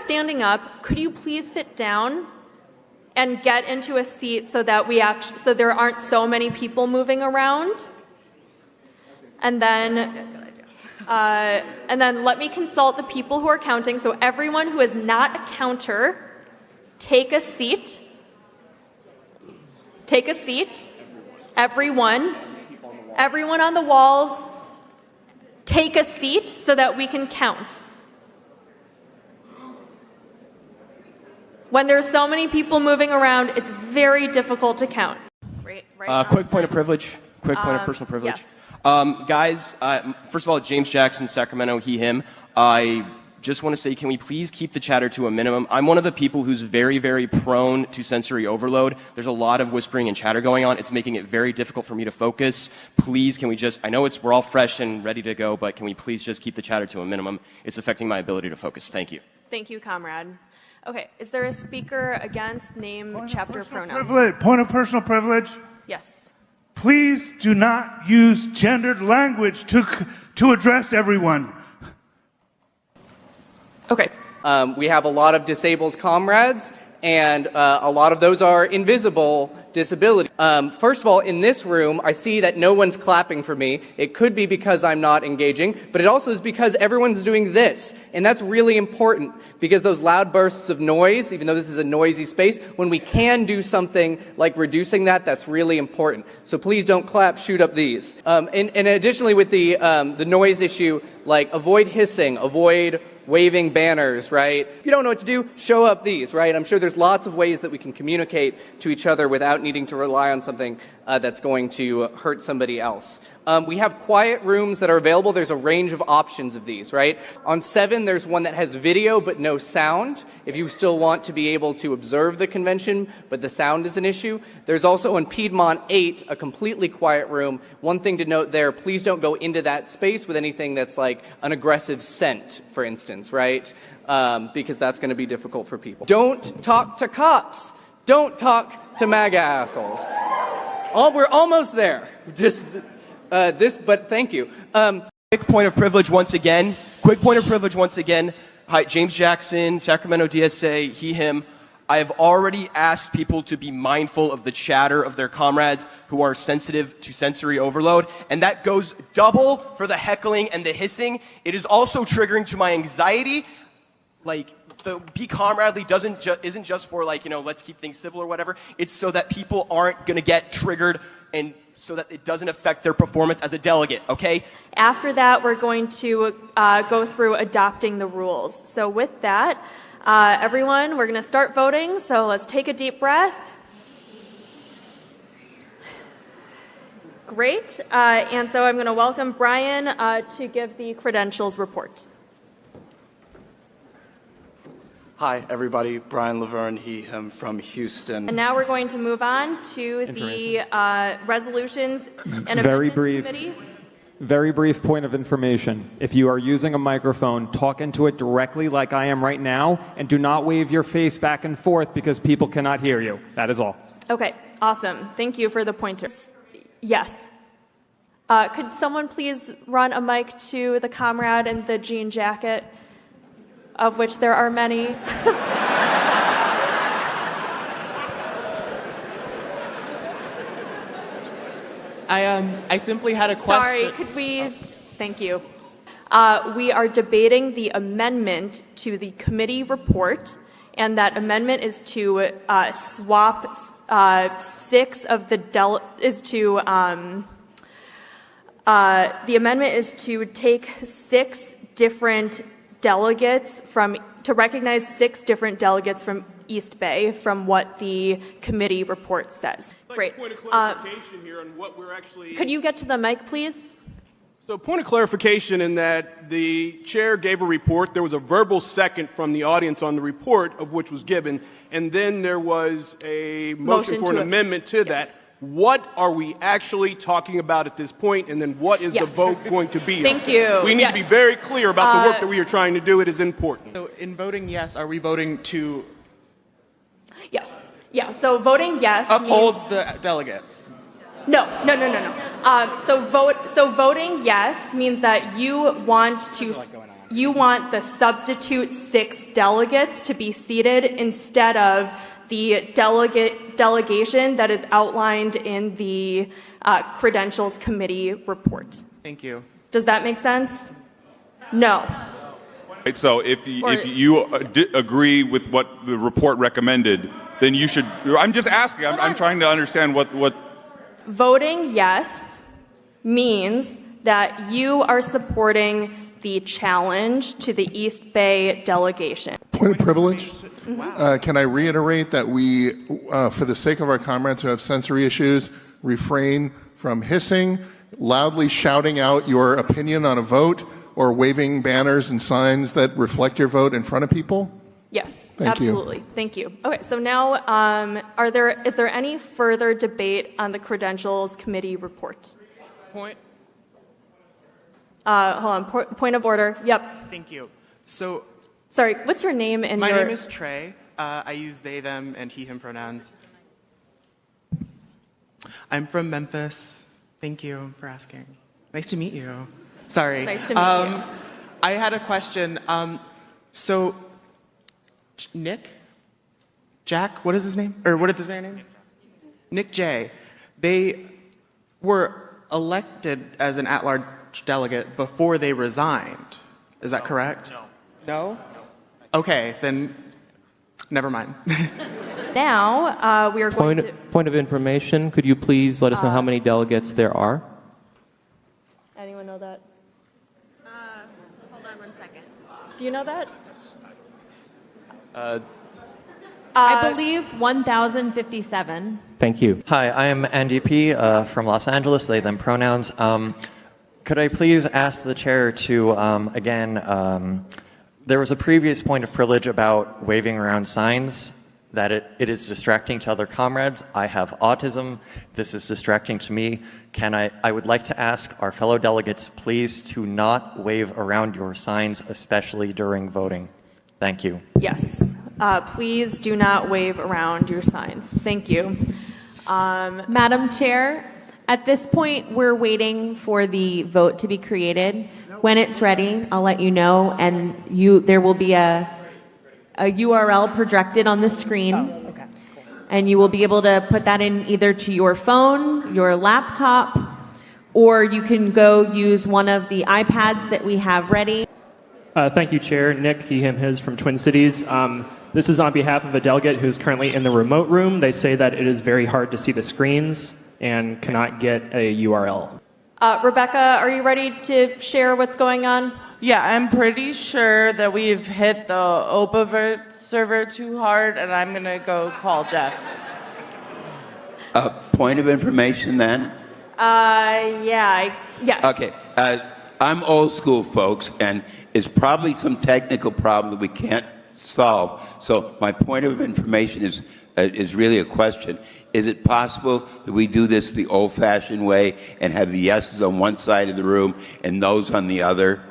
standing up, could you please sit down and get into a seat so that so there aren't so many people moving around? And then let me consult the people who are counting. So everyone who is not a counter, take a seat. Take a seat. Everyone on the walls, take a seat so that we can count. When there's so many people moving around, it's very difficult to count. Quick point of privilege. Quick point of personal privilege. Yes. Guys, first of all, James Jackson, Sacramento, he, him. I just want to say, can we please keep the chatter to a minimum? I'm one of the people who's very, very prone to sensory overload. There's a lot of whispering and chatter going on. It's making it very difficult for me to focus. Please, can we just, I know we're all fresh and ready to go, but can we please just keep the chatter to a minimum? It's affecting my ability to focus. Thank you. Thank you, comrade. Okay, is there a speaker against name, chapter, pronoun? Point of personal privilege. Yes. Please do not use gendered language to address everyone. Okay. We have a lot of disabled comrades, and a lot of those are invisible disability. First of all, in this room, I see that no one's clapping for me. It could be because I'm not engaging, but it also is because everyone's doing this. And that's really important, because those loud bursts of noise, even though this is a noisy space, when we can do something like reducing that, that's really important. So please don't clap, shoot up these. And additionally with the noise issue, like avoid hissing, avoid waving banners, right? If you don't know what to do, show up these, right? I'm sure there's lots of ways that we can communicate to each other without needing to rely on something that's going to hurt somebody else. We have quiet rooms that are available. There's a range of options of these, right? On 7, there's one that has video but no sound, if you still want to be able to observe the convention, but the sound is an issue. There's also on Piedmont 8, a completely quiet room. One thing to note there, please don't go into that space with anything that's like an aggressive scent, for instance, right? Because that's going to be difficult for people. Don't talk to cops. Don't talk to MAGA assholes. We're almost there. Just but thank you. Quick point of privilege once again. Quick point of privilege once again. Hi, James Jackson, Sacramento DSA, he, him. I have already asked people to be mindful of the chatter of their comrades who are sensitive to sensory overload, and that goes double for the heckling and the hissing. It is also triggering to my anxiety. Like, the be comradely isn't just for, like, you know, let's keep things civil or whatever. It's so that people aren't going to get triggered and so that it doesn't affect their performance as a delegate, okay? After that, we're going to go through adopting the rules. So with that, everyone, we're going to start voting. So let's take a deep breath. Great. And so I'm going to welcome Brian to give the credentials report. Hi, everybody. Brian Laverne, he, him, from Houston. And now we're going to move on to the resolutions and Very amendments brief. committee. Very brief point of information. If you are using a microphone, talk into it directly like I am right now, and do not wave your face back and forth because people cannot hear you. That is all. Okay, awesome. Thank you for the pointers. Yes. Could someone please run a mic to the comrade in the jean jacket, of which there are many? I simply had a question. Sorry, could we? Thank you. We are debating the amendment to the committee report, and that amendment is to swap six of the the amendment is to take 6 different delegates to recognize 6 different delegates from East Bay from what the committee report says. Great. Point of clarification here on what we're actually... Could you get to the mic, please? So point of clarification in that the chair gave a report. There was a verbal second from the audience on the report of which was given, and then there was a motion for an amendment to that. What are we actually talking about at this point, and then what is the vote going to be? Thank you. We need to be very clear about the work that we are trying to do. It is important. So in voting yes, are we voting to Yes. Yeah, so voting yes uphold the delegates? No. So voting yes means that you want to... you want the substitute 6 delegates to be seated instead of the delegation that is outlined in the Credentials Committee report. Thank you. Does that make sense? No. Right, so if you agree with what the report recommended, then you should. I'm just asking. I'm trying to understand what. Voting yes means that you are supporting the challenge to the East Bay delegation. Point of privilege. Can I reiterate that we, for the sake of our comrades who have sensory issues, refrain from hissing, loudly shouting out your opinion on a vote, or waving banners and signs that reflect your vote in front of people? Yes, Thank you. absolutely. Thank you. Okay, so now is there any further debate on the Credentials Committee report? Point. Hold on, point of order. Yep. Thank you. So, Sorry, what's your name and my your... name is Trey. I use they, them, and he, him pronouns. I'm from Memphis. Thank you for asking. Nice to meet you. Sorry. Nice to meet you. I had a question. So, Nick? Jack? What is his name? Or what is their name? Nick J. They were elected as an at-large delegate before they resigned. Is that correct? No. No? Okay, then never mind. Now, we are going to... Point of information, could you please let us know how many delegates there are? Anyone know that? Hold on one second. Do you know that? I believe 1,057. Thank you. Hi, I am Andy P. From Los Angeles, they, them pronouns. Could I please ask the chair to, again, there was a previous point of privilege about waving around signs, that it is distracting to other comrades. I have autism. This is distracting to me. I would like to ask our fellow delegates, please, to not wave around your signs, especially during voting. Thank you. Yes. Please do not wave around your signs. Thank you. Madam Chair, at this point, we're waiting for the vote to be created. When it's ready, I'll let you know, and there will be a URL projected on the screen. Oh, okay. Cool. And you will be able to put that in either to your phone, your laptop, or you can go use one of the iPads that we have ready. Thank you, Chair. Nick, he, him, his from Twin Cities. This is on behalf of a delegate who's currently in the remote room. They say that it is very hard to see the screens and cannot get a URL. Rebecca, are you ready to share what's going on? Yeah, I'm pretty sure that we've hit the OpaVert server too hard, and I'm going to go call Jeff. Point of information then? Yes. Okay. I'm old school, folks, and it's probably some technical problem that we can't solve. So my point of information is really a question. Is it possible that we do this the old-fashioned way and have the yeses on one side of the room and noes on the other?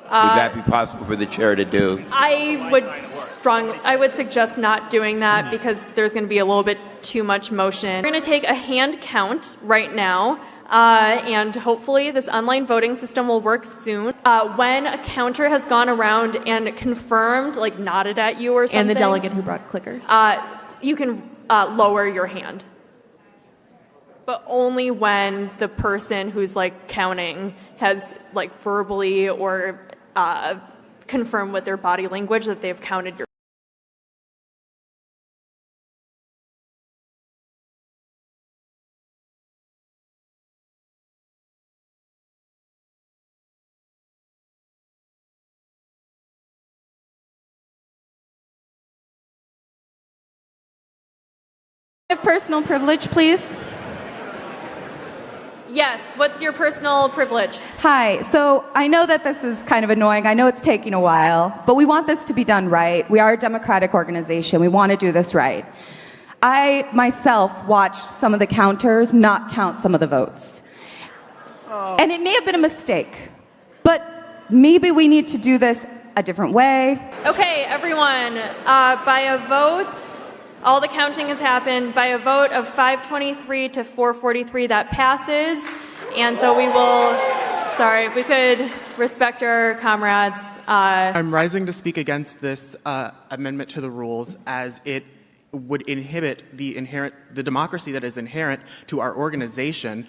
Would that be possible for the chair to do? I would suggest not doing that because there's going to be a little bit too much motion. We're going to take a hand count right now, and hopefully this online voting system will work soon. When a counter has gone around and confirmed, like nodded at you or something, And the delegate who brought clickers. You can lower your hand. But only when the person who's like counting has like verbally or confirmed with their body language that they've counted your. Personal privilege, please. Yes, what's your personal privilege? Hi, so I know that this is kind of annoying. I know it's taking a while, but we want this to be done right. We are a democratic organization. We want to do this right. I myself watched some of the counters not count some of the votes. And it may have been a mistake, but maybe we need to do this a different way. Okay, everyone, by a vote, all the counting has happened. By a vote of 523 to 443, that passes. And so we will, sorry, if we could respect our comrades. I'm rising to speak against this amendment to the rules as it would inhibit the democracy that is inherent to our organization.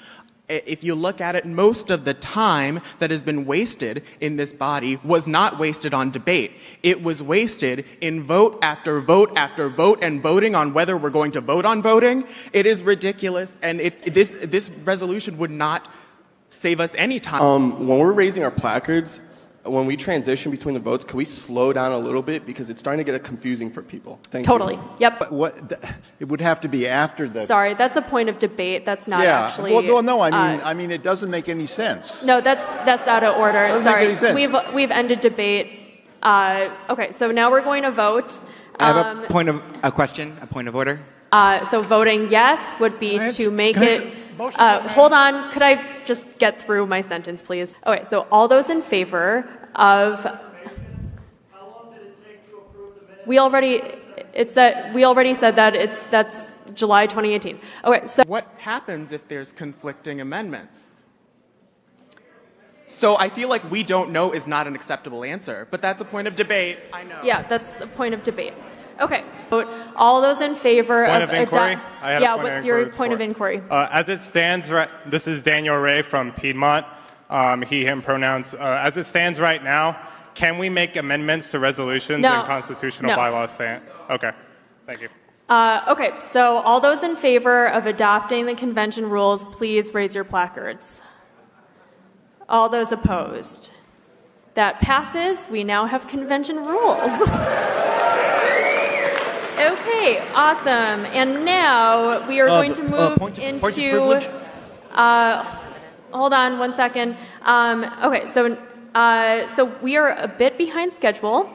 If you look at it, most of the time that has been wasted in this body was not wasted on debate. It was wasted in vote after vote after vote and voting on whether we're going to vote on voting. It is ridiculous, and this resolution would not save us any time. When we're raising our placards, when we transition between the votes, can we slow down a little bit because it's starting to get confusing for people? Thank you. Totally. Yep. But it would have to be after the. Sorry, that's a point of debate. That's not actually. Well, no. I mean, it doesn't make any sense. No, that's out of order. Doesn't Sorry, make any sense. we've ended debate. Okay, so now we're going to vote. I have a question, a point of order. So voting yes would be to make it. Hold on, could I just get through my sentence, please? Okay, so all those in favor of. We already said that that's July 2018. Okay, so what happens if there's conflicting amendments? So I feel like we don't know is not an acceptable answer, but that's a point of debate. I know. Yeah, that's a point of debate. Okay. All those in favor point of inquiry? What's your point of inquiry? As it stands, this is Daniel Ray from Piedmont, he, him pronouns. As it stands right now, can we make amendments to resolutions and constitutional bylaws stand? Okay, thank you. Okay, so all those in favor of adopting the convention rules, please raise your placards. All those opposed? That passes. We now have convention rules. Okay, awesome. And now we are going to move into. Hold on 1 second. Okay, so we are a bit behind schedule.